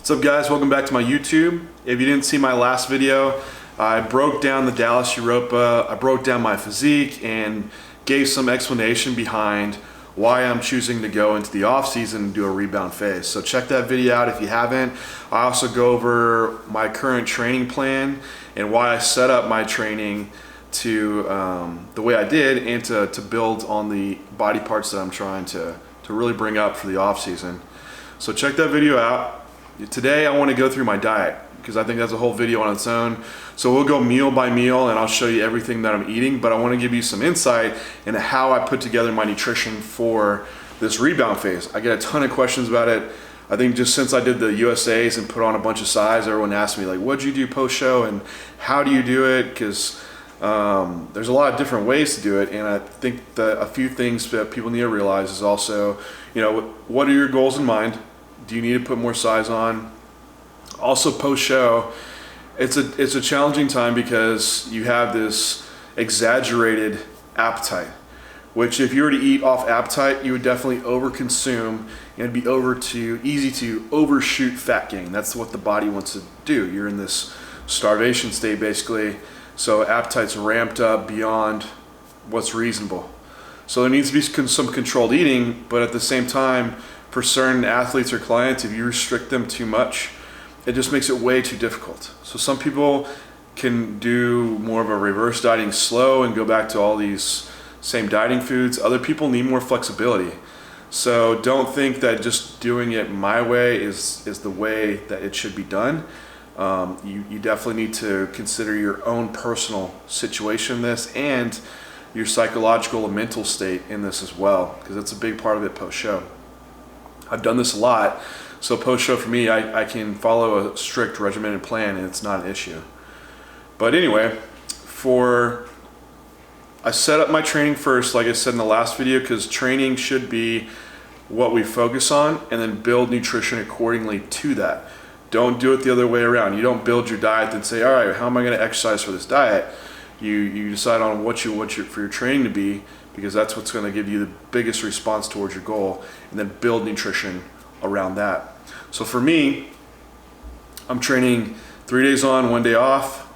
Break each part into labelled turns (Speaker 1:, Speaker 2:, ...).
Speaker 1: What's up guys, welcome back to my YouTube. If you didn't see my last video, I broke down the Dallas Europa, I broke down my physique and gave some explanation behind why I'm choosing to go into the off season and do a rebound phase. So check that video out if you haven't. I also go over my current training plan and why I set up my training to the way I did and to build on the body parts that I'm trying to really bring up for the off season. So check that video out. Today I want to go through my diet because I think that's a whole video on its own. So we'll go meal by meal and I'll show you everything that I'm eating, but I want to give you some insight into how I put together my nutrition for this rebound phase. I get a ton of questions about it. I think just since I did the USAs and put on a bunch of size, everyone asks me like, what'd you do post-show and how do you do it? Because there's a lot of different ways to do it, and I think that a few things that people need to realize is also, you know, what are your goals in mind? Do you need to put more size on? Also post-show, it's a challenging time because you have this exaggerated appetite, which if you were to eat off appetite, you would definitely overconsume and it'd be easy to overshoot fat gain. That's what the body wants to do. You're in this starvation state basically, so appetite's ramped up beyond what's reasonable. So there needs to be some controlled eating, but at the same time, for certain athletes or clients, if you restrict them too much, it just makes it way too difficult. So some people can do more of a reverse dieting slow and go back to all these same dieting foods. Other people need more flexibility. So don't think that just doing it my way is the way that it should be done. You definitely need to consider your own personal situation in this and your psychological and mental state in this as well, because that's a big part of it post-show. I've done this a lot, so post-show for me, I can follow a strict regimented plan and it's not an issue. But anyway, I set up my training first, like I said in the last video, because training should be what we focus on and then build nutrition accordingly to that. Don't do it the other way around. You don't build your diet and say, all right, how am I going to exercise for this diet? You decide on what you want for your training to be, because that's what's going to give you the biggest response towards your goal, and then build nutrition around that. So for me, I'm training 3 days on, 1 day off,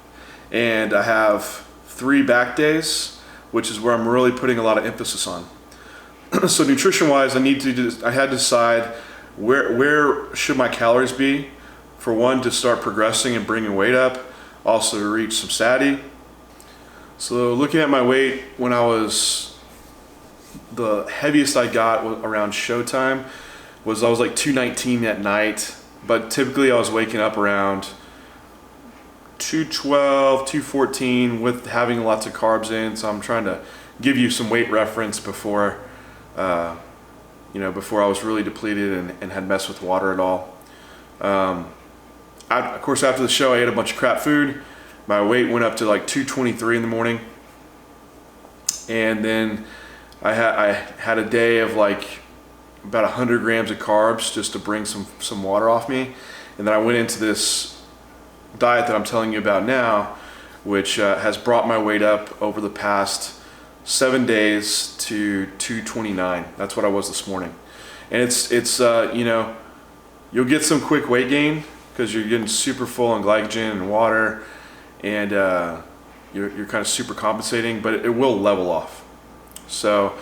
Speaker 1: and I have 3 back days, which is where I'm really putting a lot of emphasis on. So nutrition wise, I had to decide where should my calories be, for one, to start progressing and bringing weight up, also to reach some satiety. So looking at my weight, when I was, the heaviest I got around showtime I was like 219 at night, but typically I was waking up around 212, 214 with having lots of carbs in. So I'm trying to give you some weight reference before before I was really depleted and had messed with water at all. Of course, after the show I ate a bunch of crap food. My weight went up to like 223 in the morning, and then I had a day of like about 100 grams of carbs just to bring some water off me, and then I went into this diet that I'm telling you about now, which has brought my weight up over the past 7 days to 229. That's what I was this morning, and it's you'll get some quick weight gain because you're getting super full on glycogen and water, and you're kind of super compensating, but it will level off. So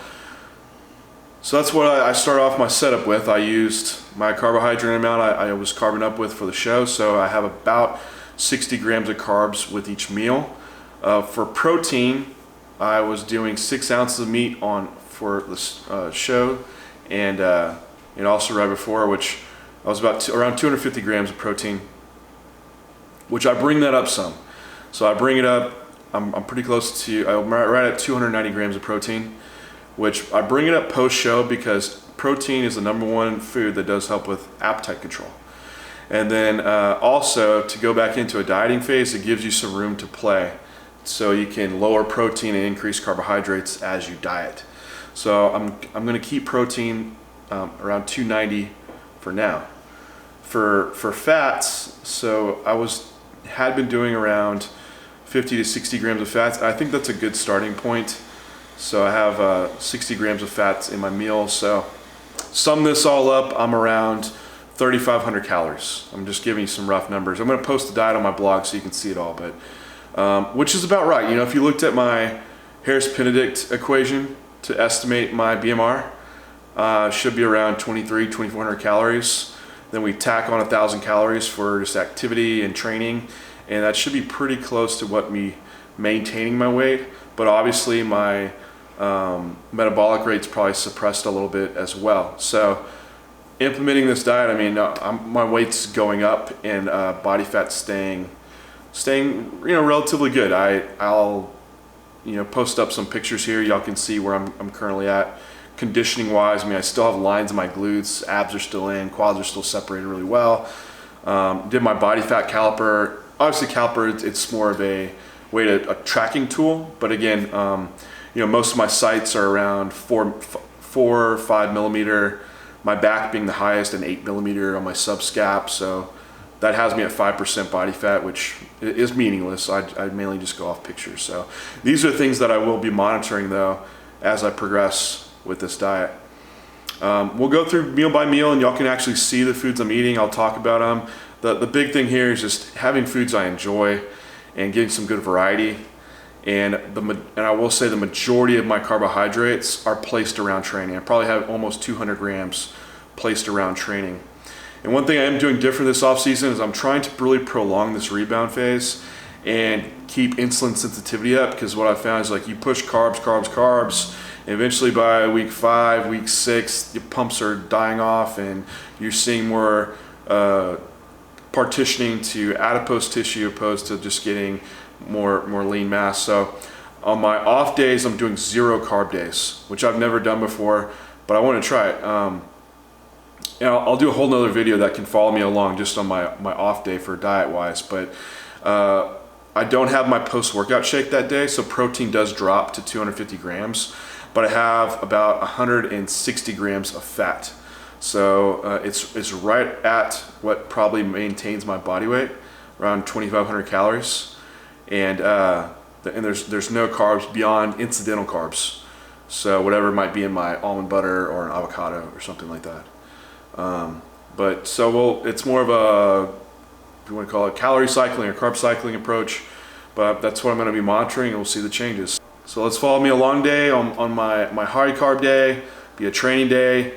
Speaker 1: that's what I start off my setup with. I used my carbohydrate amount I was carbing up with for the show, so I have about 60 grams of carbs with each meal. For protein, I was doing 6 ounces of meat for the show, and also right before, which I was around 250 grams of protein, which I bring that up some. So I bring it up, I'm pretty close to, I'm right at 290 grams of protein, which I bring it up post-show because protein is the #1 food that does help with appetite control. And then also, to go back into a dieting phase, it gives you some room to play. So you can lower protein and increase carbohydrates as you diet. So I'm going to keep protein around 290 for now. For fats, so had been doing around 50 to 60 grams of fats. I think that's a good starting point. So I have 60 grams of fats in my meal. So sum this all up, I'm around 3,500 calories. I'm just giving you some rough numbers. I'm gonna post the diet on my blog so you can see it all, but which is about right. You know, if you looked at my Harris-Benedict equation to estimate my BMR, should be around 2,400 calories. Then we tack on 1,000 calories for just activity and training, and that should be pretty close to what me maintaining my weight. But obviously my metabolic rate's probably suppressed a little bit as well. So implementing this diet, I mean, my weight's going up and body fat's staying relatively good. I'll post up some pictures here. Y'all can see where I'm currently at conditioning wise. I mean, I still have lines in my glutes, abs are still in, quads are still separated really well. Did my body fat caliper. Obviously caliper, it's more of a tracking tool, but again, most of my sites are around 4 or 5 millimeter, my back being the highest, and 8 millimeter on my subscap. So that has me at 5% body fat, which is meaningless. I mainly just go off pictures. So these are things that I will be monitoring though as I progress with this diet. We'll go through meal by meal and y'all can actually see the foods I'm eating. I'll talk about them. The big thing here is just having foods I enjoy and getting some good variety. And I will say the majority of my carbohydrates are placed around training. I probably have almost 200 grams placed around training. And one thing I am doing different this off season is I'm trying to really prolong this rebound phase and keep insulin sensitivity up, because what I found is like you push carbs, and eventually by week 5, week 6, your pumps are dying off and you're seeing more partitioning to adipose tissue opposed to just getting more lean mass. So on my off days, I'm doing 0 carb days, which I've never done before, but I want to try it. I'll do a whole nother video that can follow me along just on my off day for diet wise, but I don't have my post-workout shake that day, so protein does drop to 250 grams, but I have about 160 grams of fat. So it's right at what probably maintains my body weight, around 2,500 calories, and there's no carbs beyond incidental carbs. So whatever might be in my almond butter or an avocado or something like that. It's more of a, if you want to call it, calorie cycling or carb cycling approach, but that's what I'm going to be monitoring, and we'll see the changes. So let's follow me a long day on my high carb day, be a training day.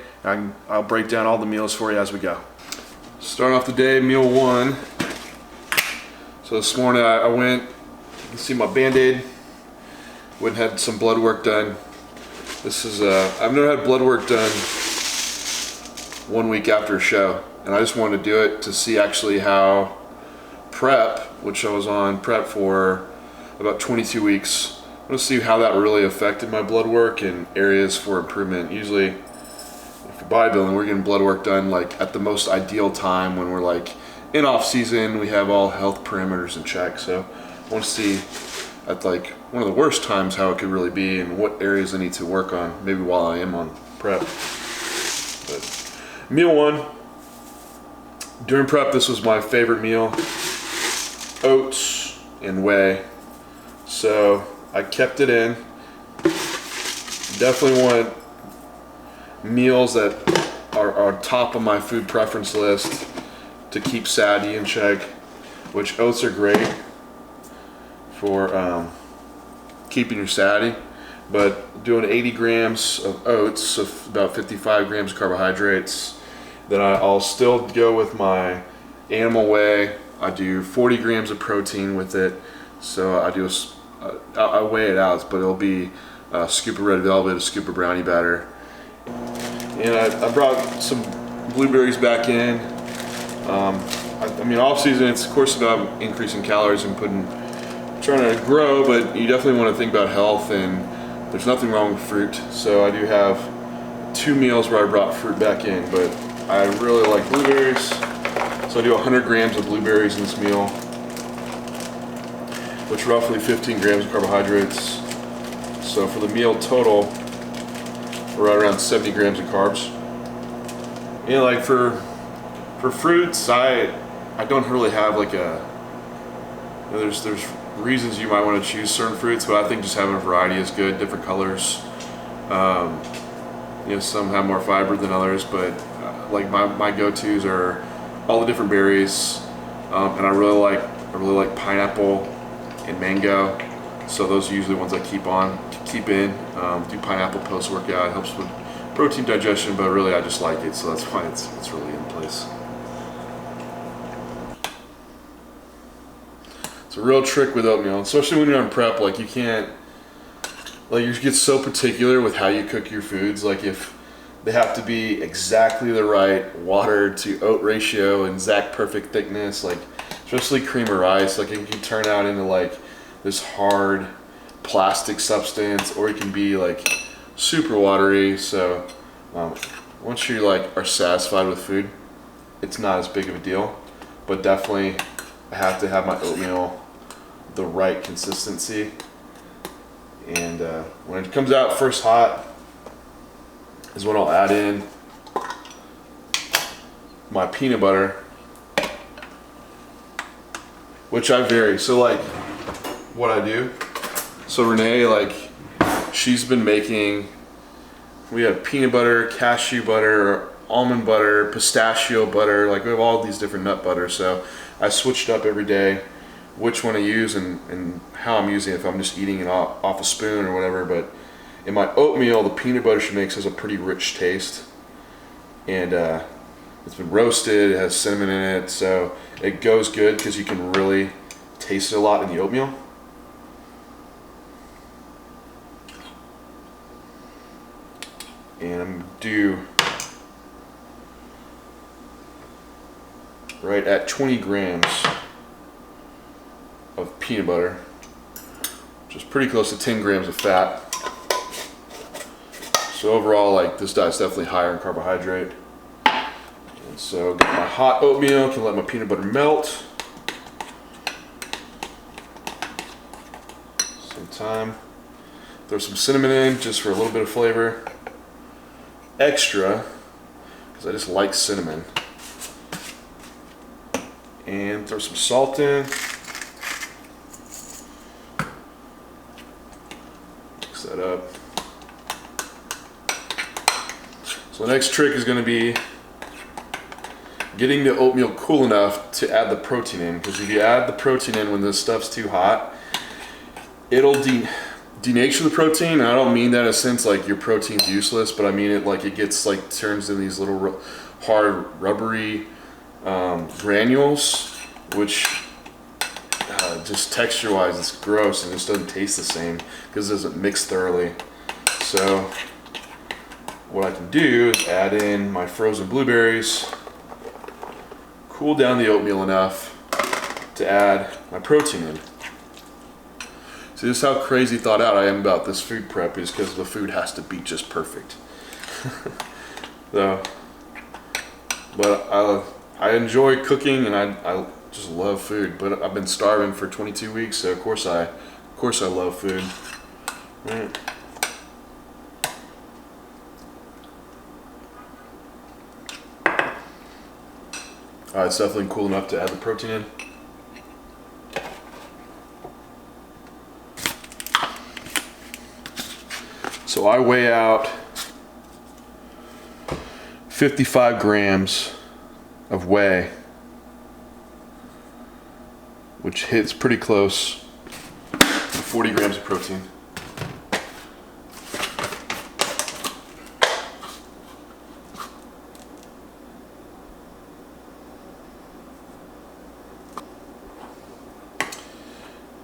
Speaker 1: I'll break down all the meals for you as we go. Starting off the day, meal 1. So this morning I went, you can see my Band-Aid, went and had some blood work done. This is, I've never had blood work done 1 week after a show, and I just wanted to do it to see actually how prep, which I was on prep for about 22 weeks, I want to see how that really affected my blood work and areas for improvement. Usually for bodybuilding, we're getting blood work done like at the most ideal time when we're like in off season, we have all health parameters in check. So I want to see at like one of the worst times how it could really be and what areas I need to work on, maybe while I am on prep. But meal 1, during prep, this was my favorite meal, oats and whey. So I kept it in. Definitely want meals that are top of my food preference list to keep satiety in check, which oats are great for keeping your satiety. But doing 80 grams of oats, so about 55 grams of carbohydrates. Then I'll still go with my animal whey. I do 40 grams of protein with it. So I weigh it out, but it'll be a scoop of red velvet, a scoop of brownie batter. And I brought some blueberries back in. I mean, off season, it's of course about increasing calories and trying to grow, but you definitely want to think about health, and there's nothing wrong with fruit. So I do have 2 meals where I brought fruit back in, but I really like blueberries. So I do 100 grams of blueberries in this meal, which are roughly 15 grams of carbohydrates. So for the meal total, we're right around 70 grams of carbs. You know, like for fruits, I don't really have like there's reasons you might want to choose certain fruits, but I think just having a variety is good, different colors. Some have more fiber than others, but like my go-tos are all the different berries, and I really like pineapple and mango. So those are usually the ones I keep in. Do pineapple post-workout. It helps with protein digestion, but really I just like it, so that's why it's really in place. It's a real trick with oatmeal, especially when you're on prep. Like you can't, like you get so particular with how you cook your foods. Like if they have to be exactly the right water to oat ratio and exact perfect thickness, like especially cream of rice, like it can turn out into like this hard plastic substance, or it can be like super watery. So once you like are satisfied with food, it's not as big of a deal. But definitely I have to have my oatmeal the right consistency, and when it comes out first hot is when I'll add in my peanut butter, which I vary. So like what I do, so Renee, like she's been making, we have peanut butter, cashew butter, almond butter, pistachio butter, like we have all these different nut butters. So I switched up every day which one I use and how I'm using it, if I'm just eating it off a spoon or whatever. But in my oatmeal, the peanut butter she makes has a pretty rich taste, and it's been roasted, it has cinnamon in it, so it goes good because you can really taste it a lot in the oatmeal. And I'm due right at 20 grams of peanut butter, which is pretty close to 10 grams of fat. So overall, like this diet's definitely higher in carbohydrate. And so get my hot oatmeal, can let my peanut butter melt. Same time, throw some cinnamon in just for a little bit of flavor. Extra, because I just like cinnamon. And throw some salt in. Mix that up. So the next trick is going to be getting the oatmeal cool enough to add the protein in, because if you add the protein in when this stuff's too hot, it'll denature the protein. And I don't mean that in a sense like your protein's useless, but I mean it like it gets like turns into these little hard rubbery granules, which just texture wise it's gross and just doesn't taste the same because it doesn't mix thoroughly. So what I can do is add in my frozen blueberries, cool down the oatmeal enough to add my protein in. See, this is how crazy thought out I am about this food prep, is because the food has to be just perfect. So, but I enjoy cooking, and I just love food. But I've been starving for 22 weeks, so of course I love food. Right. Alright, it's definitely cool enough to add the protein in. So I weigh out 55 grams of whey, which hits pretty close to 40 grams of protein.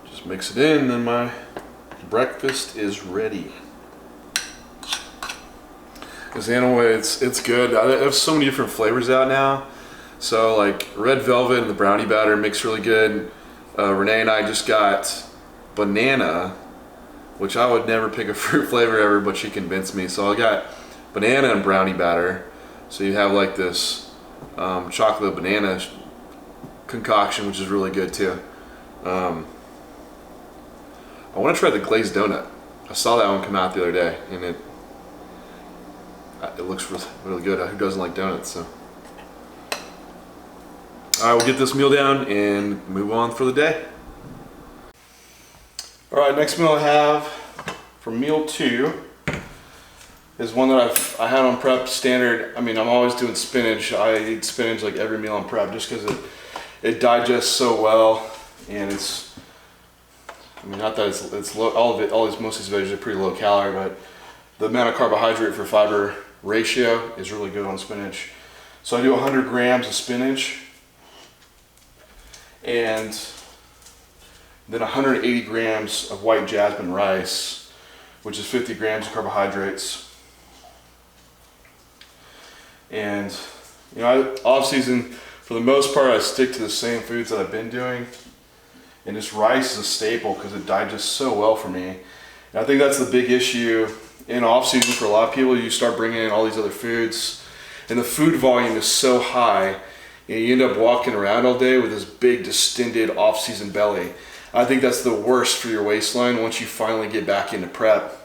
Speaker 1: Just mix it in, and then my breakfast is ready. Because anyway, it's good. I have so many different flavors out now. So like red velvet and the brownie batter mix really good. Renee and I just got banana, which I would never pick a fruit flavor ever, but she convinced me. So I got banana and brownie batter. So you have like this chocolate banana concoction, which is really good too. I want to try the glazed donut. I saw that one come out the other day, and it looks really good. Who doesn't like donuts? So, all right, we'll get this meal down and move on for the day. All right, next meal I have for meal 2 is one that I had on prep standard. I mean, I'm always doing spinach. I eat spinach like every meal on prep just because it digests so well, and it's, I mean, not that it's low, all these most of these veggies are pretty low calorie, but the amount of carbohydrate for fiber ratio is really good on spinach. So I do 100 grams of spinach, and then 180 grams of white jasmine rice, which is 50 grams of carbohydrates. And you know, off season, for the most part, I stick to the same foods that I've been doing. And this rice is a staple because it digests so well for me. And I think that's the big issue in off season for a lot of people. You start bringing in all these other foods, and the food volume is so high, and you end up walking around all day with this big distended off season belly. I think that's the worst for your waistline once you finally get back into prep,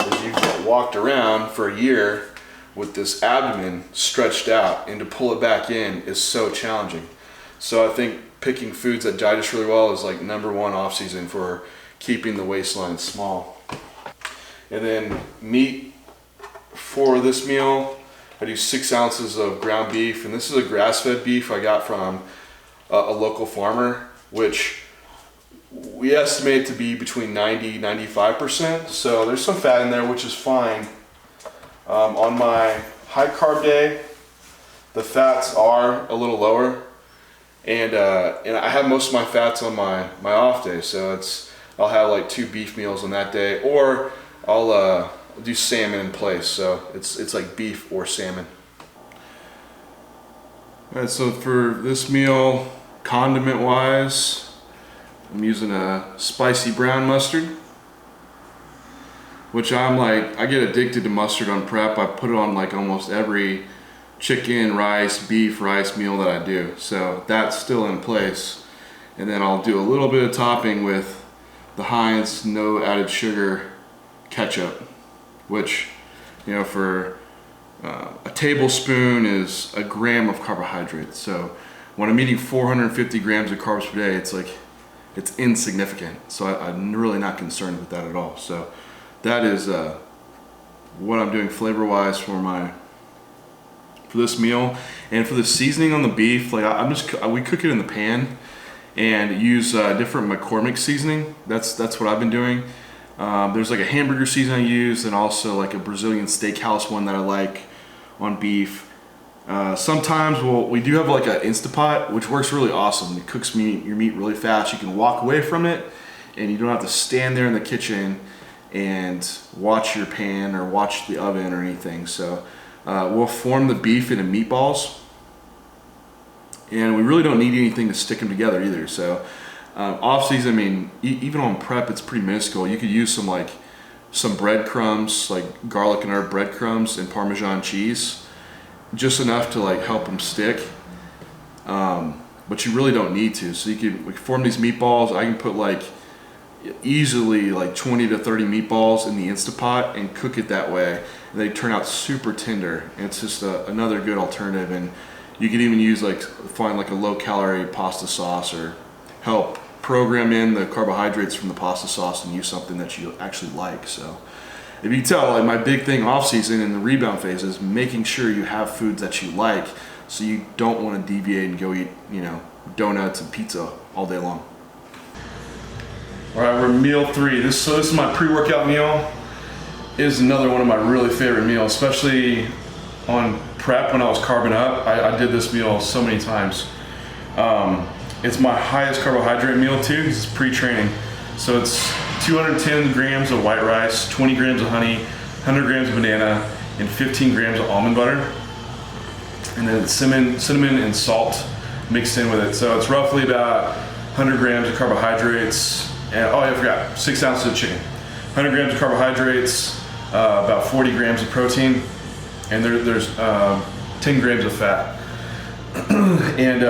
Speaker 1: is you've walked around for a year with this abdomen stretched out, and to pull it back in is so challenging. So I think picking foods that digest really well is like #1 off season for keeping the waistline small. And then meat for this meal, I do 6 ounces of ground beef, and this is a grass-fed beef I got from a local farmer, which we estimate to be between 90-95%. So there's some fat in there, which is fine. On my high carb day, the fats are a little lower, and I have most of my fats on my off day. So I'll have like 2 beef meals on that day, or I'll do salmon in place. So it's like beef or salmon. All right, so for this meal, condiment wise, I'm using a spicy brown mustard, which I get addicted to mustard on prep. I put it on like almost every chicken, rice, beef, rice meal that I do. So that's still in place. And then I'll do a little bit of topping with the Heinz no added sugar ketchup, which, you know, for a tablespoon is a gram of carbohydrates. So when I'm eating 450 grams of carbs per day, it's insignificant. So I'm really not concerned with that at all. So that is what I'm doing flavor-wise for this meal. And for the seasoning on the beef, like we cook it in the pan and use different McCormick seasoning. That's what I've been doing. There's like a hamburger seasoning I use, and also like a Brazilian steakhouse one that I like on beef. Sometimes we do have like an Instapot, which works really awesome. It cooks your meat really fast. You can walk away from it, and you don't have to stand there in the kitchen and watch your pan or watch the oven or anything. So we'll form the beef into meatballs, and we really don't need anything to stick them together either. So off season, I mean, even on prep, it's pretty minuscule. You could use some breadcrumbs, like garlic and herb breadcrumbs and Parmesan cheese, just enough to like help them stick. But you really don't need to. So we can form these meatballs. I can put like easily like 20 to 30 meatballs in the Instapot and cook it that way. And they turn out super tender. And it's just another good alternative. And you can even find like a low calorie pasta sauce, or help program in the carbohydrates from the pasta sauce and use something that you actually like. So if you can tell, like my big thing off season in the rebound phase is making sure you have foods that you like, so you don't want to deviate and go eat, you know, donuts and pizza all day long. All right, we're meal 3. This is my pre-workout meal. It is another one of my really favorite meals, especially on prep when I was carbing up. I did this meal so many times. It's my highest carbohydrate meal too, because it's pre-training. So it's 210 grams of white rice, 20 grams of honey, 100 grams of banana, and 15 grams of almond butter. And then cinnamon and salt mixed in with it. So it's roughly about 100 grams of carbohydrates. And oh, I forgot, 6 ounces of chicken. 100 grams of carbohydrates, about 40 grams of protein, and there's 10 grams of fat. And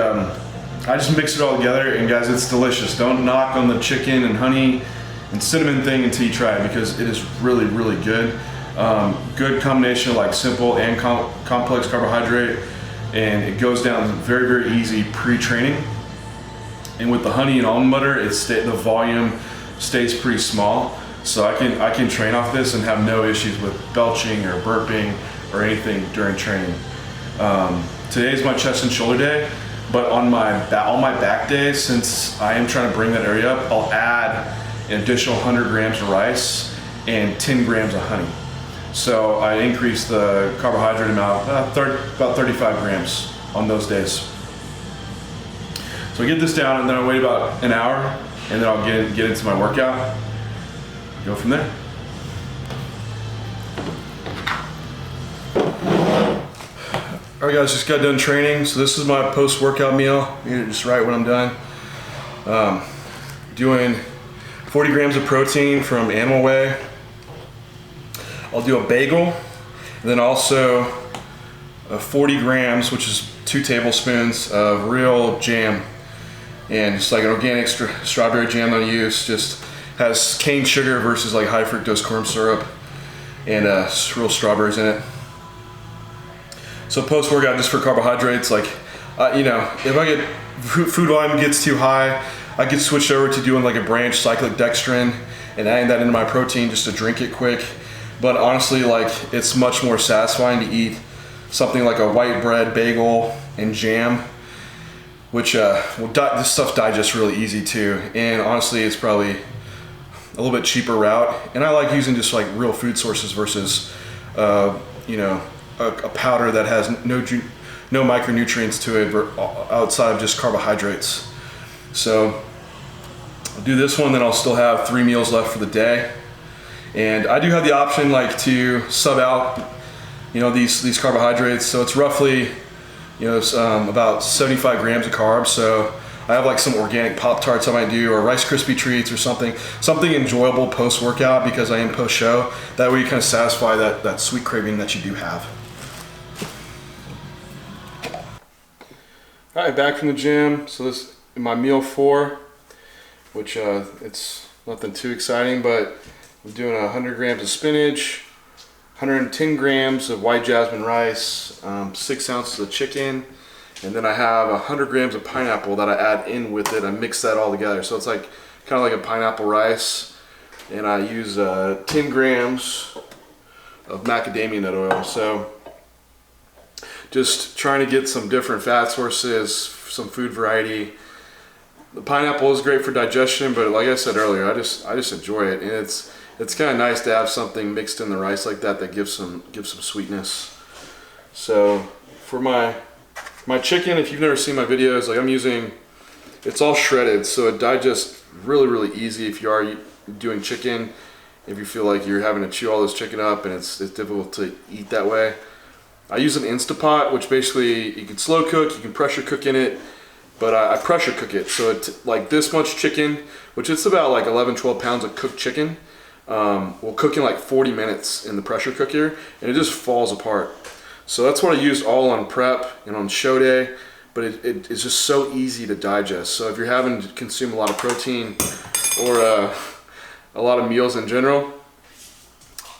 Speaker 1: I just mix it all together, and guys, it's delicious. Don't knock on the chicken and honey and cinnamon thing until you try it, because it is really, really good. Good combination of like simple and complex carbohydrate, and it goes down very, very easy pre-training. And with the honey and almond butter, the volume stays pretty small. So I can train off this and have no issues with belching or burping or anything during training. Today is my chest and shoulder day, but on my back days, since I am trying to bring that area up, I'll add an additional 100 grams of rice and 10 grams of honey. So I increase the carbohydrate amount about 35 grams on those days. So I get this down and then I wait about an hour and then I'll get into my workout. Go from there. All right guys, just got done training. So this is my post-workout meal. Eat it just right when I'm done. Doing 40 grams of protein from Animal Way. I'll do a bagel, and then also 40 grams, which is 2 tablespoons of real jam. And just like an organic strawberry jam that I use, just has cane sugar versus like high fructose corn syrup and real strawberries in it. So post-workout, just for carbohydrates, like, you know, if I get food volume gets too high, I could switch over to doing like a branch cyclic dextrin and adding that into my protein just to drink it quick. But honestly, like, it's much more satisfying to eat something like a white bread bagel and jam, which this stuff digests really easy too. And honestly, it's probably a little bit cheaper route. And I like using just like real food sources versus, you know, a powder that has no micronutrients to it outside of just carbohydrates. So I'll do this one, then I'll still have 3 meals left for the day. And I do have the option like to sub out, you know, these carbohydrates. So it's roughly, you know, it's, about 75 grams of carbs. So I have like some organic Pop-Tarts I might do, or Rice Krispie treats or something enjoyable post-workout, because I am post-show. That way you kind of satisfy that sweet craving that you do have. All right, back from the gym. So this is my meal 4, which it's nothing too exciting, but I'm doing 100 grams of spinach, 110 grams of white jasmine rice, 6 ounces of chicken, and then I have 100 grams of pineapple that I add in with it. I mix that all together. So it's like kind of like a pineapple rice, and I use 10 grams of macadamia nut oil. So just trying to get some different fat sources, some food variety. The pineapple is great for digestion, but like I said earlier, I just enjoy it, and it's kind of nice to have something mixed in the rice like that gives some sweetness. So for my chicken, if you've never seen my videos, like I'm using, it's all shredded, so it digests really easy if you are doing chicken. If you feel like you're having to chew all this chicken up and it's difficult to eat that way. I use an Instapot, which basically you can slow cook, you can pressure cook in it, but I pressure cook it. So it's like this much chicken, which it's about like 11-12 pounds of cooked chicken, will cook in like 40 minutes in the pressure cooker, and it just falls apart. So that's what I used all on prep and on show day, but it's just so easy to digest. So if you're having to consume a lot of protein or a lot of meals in general,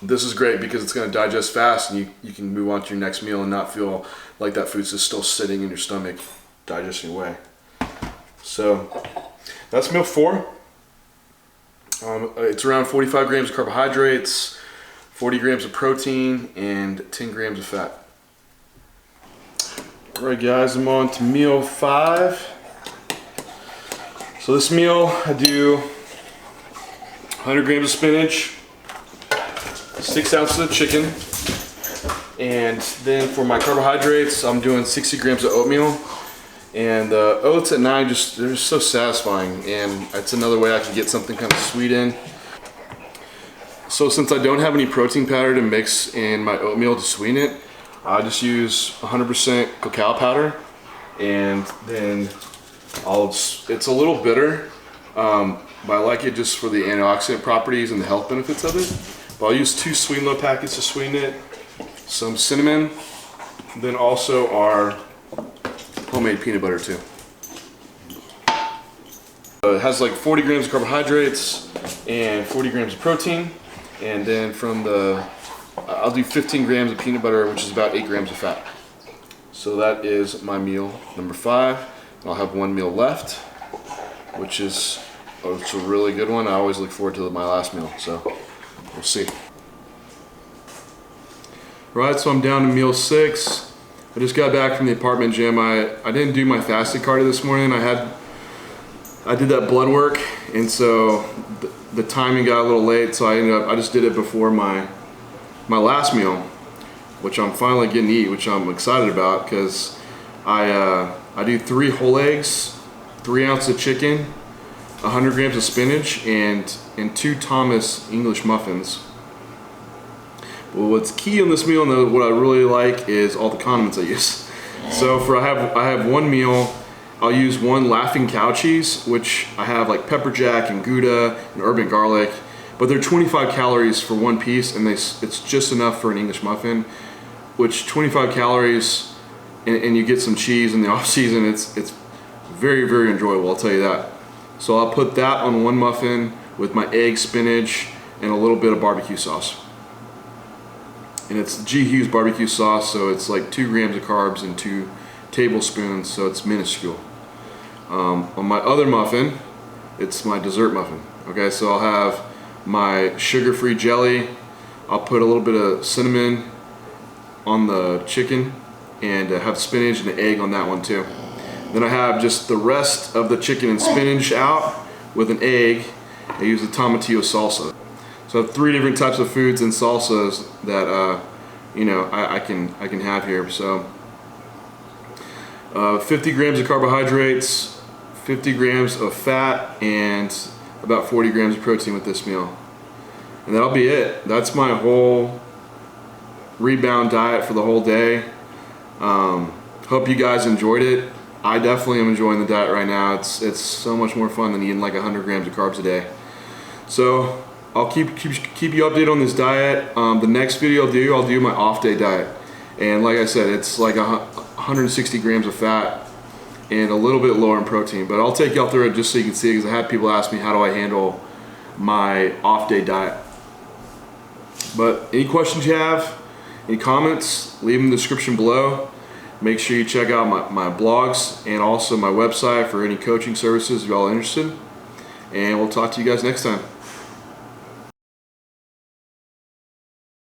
Speaker 1: this is great because it's going to digest fast, and you can move on to your next meal and not feel like that food's just still sitting in your stomach, digesting away. So that's meal 4. It's around 45 grams of carbohydrates, 40 grams of protein, and 10 grams of fat. All right guys, I'm on to meal 5. So this meal, I do 100 grams of spinach, 6 ounces of chicken, and then for my carbohydrates, I'm doing 60 grams of oatmeal. And oats at night, they're just so satisfying, and it's another way I can get something kind of sweet in. So since I don't have any protein powder to mix in my oatmeal to sweeten it, I just use 100% cacao powder, and then it's a little bitter, but I like it just for the antioxidant properties and the health benefits of it. But I'll use 2 sweet low packets to sweeten it, some cinnamon, then also our homemade peanut butter too. It has like 40 grams of carbohydrates and 40 grams of protein, and then from I'll do 15 grams of peanut butter, which is about 8 grams of fat. So that is my meal number 5. I'll have 1 meal left, which is it's a really good one. I always look forward to my last meal, so we'll see. Right, so I'm down to meal 6. I just got back from the apartment gym. I didn't do my fasted cardio this morning. I did that blood work, and so the timing got a little late, so I just did it before my last meal, which I'm finally getting to eat, which I'm excited about, because I do 3 whole eggs, 3 ounces of chicken, 100 grams of spinach, and 2 Thomas English muffins. Well, what's key on this meal, and what I really like, is all the condiments I use. So I have one meal, I'll use 1 Laughing Cow cheese, which I have like pepper jack and Gouda and urban garlic, but they're 25 calories for 1 piece, and it's just enough for an English muffin, which 25 calories, and you get some cheese in the off season. It's very, very enjoyable, I'll tell you that. So I'll put that on 1 muffin with my egg, spinach, and a little bit of barbecue sauce. And it's G. Hughes barbecue sauce, so it's like 2 grams of carbs and 2 tablespoons, so it's minuscule. On my other muffin, it's my dessert muffin. Okay, so I'll have my sugar-free jelly. I'll put a little bit of cinnamon on the chicken, and have spinach and an egg on that one too. Then I have just the rest of the chicken and spinach out with an egg. I use the tomatillo salsa. So I have 3 different types of foods and salsas that I can have here. So 50 grams of carbohydrates, 50 grams of fat, and about 40 grams of protein with this meal. And that'll be it. That's my whole Rebound diet for the whole day. Hope you guys enjoyed it. I definitely am enjoying the diet right now. It's so much more fun than eating like 100 grams of carbs a day. So I'll keep you updated on this diet. The next video I'll do my off day diet. And like I said, it's like 160 grams of fat and a little bit lower in protein. But I'll take y'all through it just so you can see, because I had people ask me how do I handle my off day diet. But any questions you have, any comments, leave them in the description below. Make sure you check out my blogs and also my website for any coaching services if y'all are interested. And we'll talk to you guys next time.